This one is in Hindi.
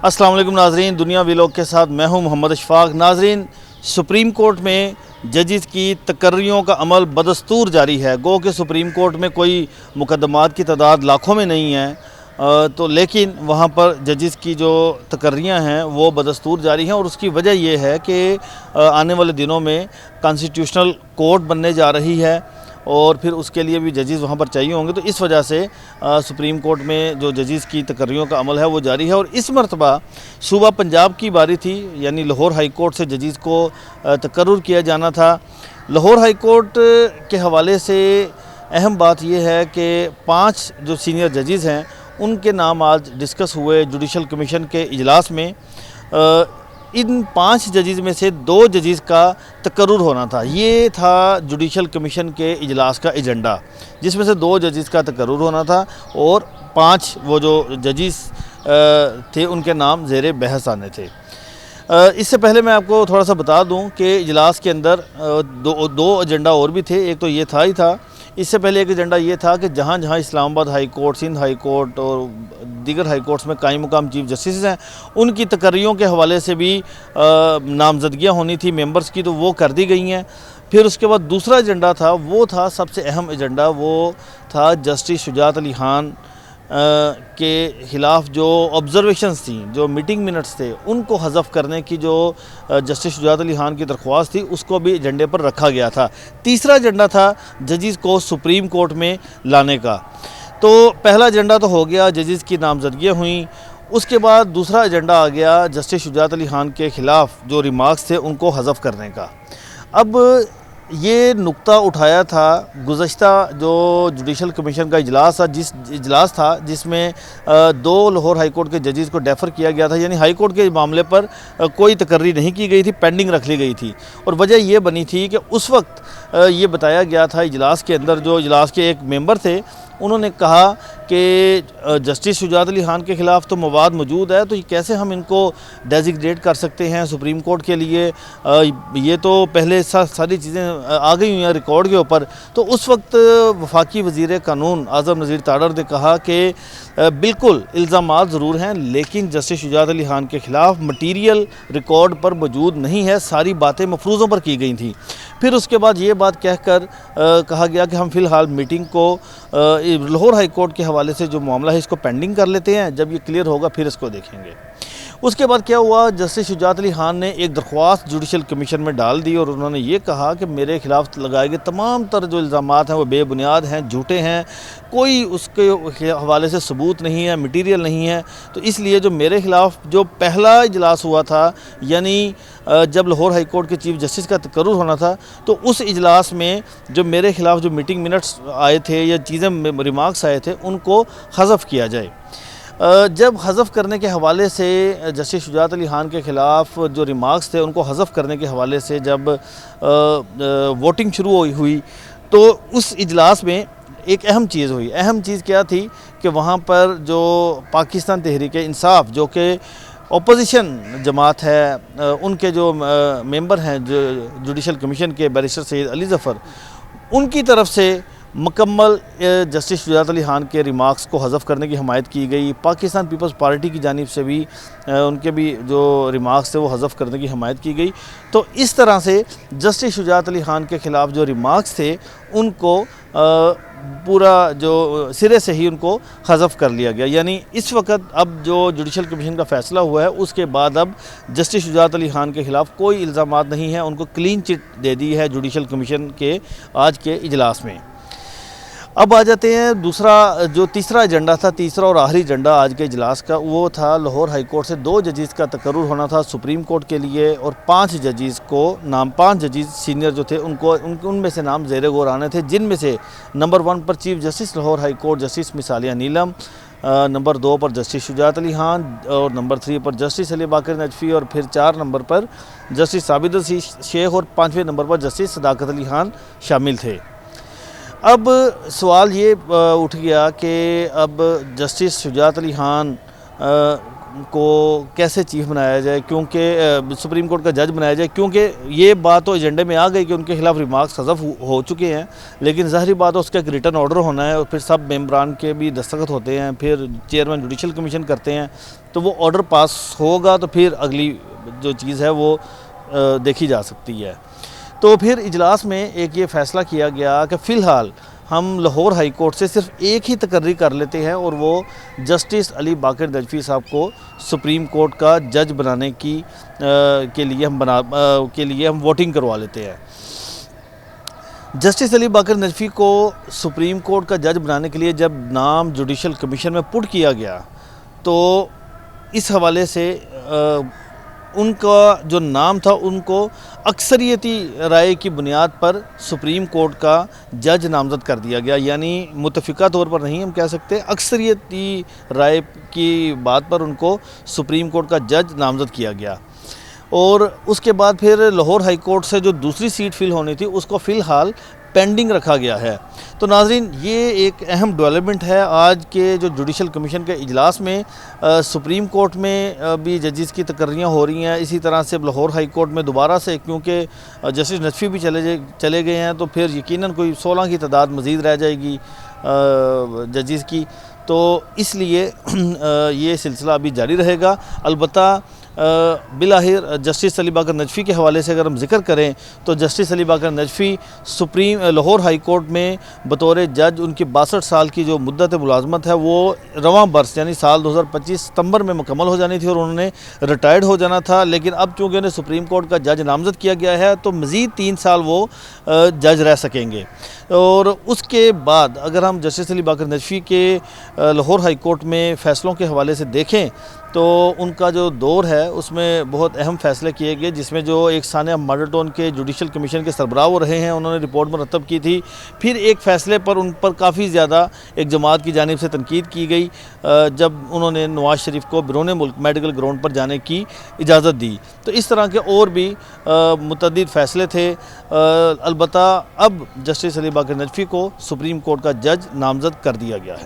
अस्सलाम वालेकुम नाजरीन, दुनिया व्लॉग के साथ मैं हूं मोहम्मद अशफाक। नाजरीन, सुप्रीम कोर्ट में जजेस की तकर्रियों का अमल बदस्तूर जारी है। गो कि सुप्रीम कोर्ट में कोई मुकदमात की तादाद लाखों में नहीं है, तो लेकिन वहाँ पर जजेस की जो तकर्रियाँ हैं वो बदस्तूर जारी हैं। और उसकी वजह यह है कि आने वाले दिनों में कॉन्स्टिट्यूशनल कोर्ट बनने जा रही है और फिर उसके लिए भी जजेस वहाँ पर चाहिए होंगे। तो इस वजह से सुप्रीम कोर्ट में जो जजेस की तकर्रियों का अमल है वो जारी है। और इस मरतबा सूबा पंजाब की बारी थी, यानी लाहौर हाई कोर्ट से जजेस को तकर्रुर किया जाना था। लाहौर हाई कोर्ट के हवाले से अहम बात यह है कि 5 जो सीनियर जजेस हैं उनके नाम आज डिस्कस हुए जुडिशल कमीशन के इजलास में। इन 5 जजेस में से 2 जजेस का तकर्रुर होना था। ये था जुडिशल कमीशन के इजलास का एजेंडा, जिसमें से 2 जजेस का तकर्रुर होना था और 5 वो जो जजेस थे उनके नाम ज़ेरे बहस आने थे। इससे पहले मैं आपको थोड़ा सा बता दूं कि इजलास के अंदर दो एजेंडा और भी थे। एक तो ये था ही था, इससे पहले एक एजेंडा ये था कि जहाँ जहाँ Islamabad high court, Sindh high court और दीगर हाई कोर्ट्स में कायम मुकाम चीफ जस्टिस हैं, उनकी तकर्रियों के हवाले से भी नामजदगियाँ होनी थी मेंबर्स की, तो वो कर दी गई हैं। फिर उसके बाद दूसरा एजेंडा था, वो था सबसे अहम एजेंडा, वो था जस्टिस शुजात अली खान के ख़िलाफ़ जो ऑब्ज़र्वेशंस थी, जो मीटिंग मिनट्स थे, उनको हज़फ करने की जो जस्टिस शुजात अली खान की दरख्वास्त थी उसको भी एजेंडे पर रखा गया था। तीसरा एजेंडा था जजेस को सुप्रीम कोर्ट में लाने का। तो पहला एजेंडा तो हो गया, जजेस की नामजदगियाँ हुई। उसके बाद दूसरा एजेंडा आ गया जस्टिस शुजात अली खान के ख़िलाफ़ जो रिमार्क्स थे उनको हज़फ करने का। अब ये नुक्ता उठाया था गुज़श्ता जो जुडिशल कमीशन का इजलास था जिसमें 2 लाहौर हाई कोर्ट के जजेस को डेफ़र किया गया था। यानी हाई कोर्ट के मामले पर कोई तकर्री नहीं की गई थी, पेंडिंग रख ली गई थी। और वजह ये बनी थी कि उस वक्त ये बताया गया था इजलास के अंदर, जो इजलास के एक मेंबर थे उन्होंने कहा कि जस्टिस शुजात अली खान के ख़िलाफ़ तो मवाद मौजूद है, तो कैसे हम इनको डेजिग्नेट कर सकते हैं सुप्रीम कोर्ट के लिए। ये तो पहले सारी चीज़ें आ गई हुई हैं रिकॉर्ड के ऊपर। तो उस वक्त वफाकी वज़ीर कानून आज़म नज़ीर ताडर ने कहा कि बिल्कुल इल्ज़ामात ज़रूर हैं, लेकिन जस्टिस शुजात अली खान के ख़िलाफ़ मटीरियल रिकॉर्ड पर मौजूद नहीं है, सारी बातें मफरूज़ों पर की गई थी। फिर उसके बाद ये बात कहकर कहा गया कि हम फ़िलहाल मीटिंग को लाहौर हाई कोर्ट के हवाले से जो मामला है इसको पेंडिंग कर लेते हैं, जब ये क्लियर होगा फिर इसको देखेंगे। उसके बाद क्या हुआ, जस्टिस शुजात अली खान ने एक दरख्वास्त जुडिशल कमीशन में डाल दी और उन्होंने ये कहा कि मेरे ख़िलाफ़ लगाए गए तमाम तर जो इल्ज़ामात हैं वो बेबुनियाद हैं, झूठे हैं, कोई उसके हवाले से सबूत नहीं है, मटीरियल नहीं है। तो इसलिए जो मेरे ख़िलाफ़ जो पहला इजलास हुआ था, यानी जब लाहौर हाई कोर्ट के चीफ जस्टिस का तकर्रुर होना था, तो उस इजलास में जो मेरे ख़िलाफ़ जो मीटिंग मिनट्स आए थे या चीज़ें रिमार्क्स आए थे उनको हज़फ किया जाए। जब हज़फ करने के हवाले से जस्टिस शुजात अली खान के ख़िलाफ़ जो रिमार्क्स थे उनको हज़फ करने के हवाले से जब वोटिंग शुरू हुई तो उस इजलास में एक अहम चीज़ हुई। अहम चीज़ क्या थी कि वहाँ पर जो पाकिस्तान तहरीक इंसाफ जो कि अपोजिशन जमात है, उनके जो मेंबर हैं जो जुडिशल कमीशन के बैरिस्टर सैयद अली ज़फ़र, उनकी तरफ से मुकम्मल जस्टिस शुजात अली खान के रिमार्क्स को हज़फ करने की हमायत की गई। पाकिस्तान पीपल्स पार्टी की जानिब से भी उनके भी जो रिमार्क्स थे वो हज़फ करने की हमायत की गई। तो इस तरह से जस्टिस शुजात अली खान के ख़िलाफ़ जो रिमार्क्स थे उनको पूरा जो सिरे से ही उनको हज़फ कर लिया गया। यानी इस वक्त अब जो जुडिशल कमीशन का फ़ैसला हुआ है उसके बाद अब जस्टिस शुजात अली खान के ख़िलाफ़ कोई इल्ज़ामात नहीं है, उनको क्लीन चिट दे दी है जुडिशल कमीशन के आज के इजलास में। अब आ जाते हैं तीसरा एजेंडा था, तीसरा और आखिरी एजेंडा आज के इजलास का, वो था लाहौर हाई कोर्ट से 2 जजेस का तकर्रुर होना था सुप्रीम कोर्ट के लिए। और 5 जजेस को 5 जजेस सीनियर जो थे उनमें से नाम ज़ेरे गौर आने थे, जिनमें से नंबर 1 पर chief justice Lahore high court justice मिसालिया नीलम, नंबर 2 पर जस्टिस शुजात अली खान और नंबर 3 पर जस्टिस अली बाकर नजफ़ी और फिर 4 नंबर पर जस्टिस साबित शेख और 5वें नंबर पर जस्टिस सदाकत अली खान शामिल थे। अब सवाल ये उठ गया कि अब जस्टिस शुजात अली खान को कैसे चीफ बनाया जाए, क्योंकि सुप्रीम कोर्ट का जज बनाया जाए, क्योंकि ये बात तो एजेंडे में आ गई कि उनके खिलाफ रिमार्क्स हज़फ हो चुके हैं, लेकिन ज़ाहिर बात है उसका एक रिटर्न ऑर्डर होना है और फिर सब मेंबरान के भी दस्तखत होते हैं, फिर चेयरमैन जुडिशल कमीशन करते हैं, तो वो ऑर्डर पास होगा तो फिर अगली जो चीज़ है वो देखी जा सकती है। तो फिर इजलास में एक ये फ़ैसला किया गया कि फ़िलहाल हम लाहौर हाई कोर्ट से सिर्फ एक ही तकर्री कर लेते हैं और वो जस्टिस अली बाकर नजफ़ी साहब को सुप्रीम कोर्ट का जज बनाने के लिए हम वोटिंग करवा लेते हैं। जस्टिस अली बाकर नजफ़ी को सुप्रीम कोर्ट का जज बनाने के लिए जब नाम जुडिशल कमीशन में पुट किया गया तो इस हवाले से उनका जो नाम था उनको अक्सरियती राय की बुनियाद पर सुप्रीम कोर्ट का जज नामज़द कर दिया गया, यानी मुतफ़िका तौर पर नहीं हम कह सकते, अक्सरियती राय की बात पर उनको सुप्रीम कोर्ट का जज नामज़द किया गया। और उसके बाद फिर लाहौर हाई कोर्ट से जो दूसरी सीट फिल होनी थी उसको फ़िलहाल पेंडिंग रखा गया है। तो नाज़रीन, ये एक अहम डेवलपमेंट है आज के जो जुडिशल कमीशन के इजलास में। सुप्रीम कोर्ट में भी जजेस की तकर्रियाँ हो रही हैं, इसी तरह से लाहौर हाई कोर्ट में दोबारा से, क्योंकि जस्टिस नजफ़ी भी चले गए हैं तो फिर यकीनन कोई 16 की तादाद मज़ीद रह जाएगी जजेस की, तो इसलिए ये सिलसिला अभी जारी रहेगा। अलबत्ता बिलाहिर जस्टिस अली बाकर नजफ़ी के हवाले से अगर हम जिक्र करें तो जस्टिस अली बाकर नजफ़ी लाहौर हाई कोर्ट में बतौर जज उनकी 62 साल की जो मुद्दत मुलाजमत है वो रवां बरस यानी साल 2025 सितंबर में मुकम्मल हो जानी थी और उन्होंने रिटायर्ड हो जाना था, लेकिन अब चूँकि उन्हें सुप्रीम कोर्ट का जज नामज़द किया गया है तो मज़ीद 3 साल वो जज रह सकेंगे। और उसके बाद अगर हम जस्टिस अली बाकर नजफ़ी के लाहौर हाई कोर्ट में फ़ैसलों के हवाले से देखें तो उनका जो दौर है उसमें बहुत अहम फ़ैसले किए गए, जिसमें जो एक सानिया मॉडल टाउन के जुडिशल कमीशन के सरबराह वो रहे हैं, उन्होंने रिपोर्ट मुरतब की थी। फिर एक फ़ैसले पर उन पर काफ़ी ज़्यादा एक जमात की जानिब से तनकीद की गई जब उन्होंने नवाज़ शरीफ को बिरून मुल्क मेडिकल ग्राउंड पर जाने की इजाज़त दी। तो इस तरह के और भी मुतअद्दिद फ़ैसले थे। अलबत्ता अब जस्टिस अली बाकर नजफ़ी को सुप्रीम कोर्ट का जज नामज़द कर दिया गया है।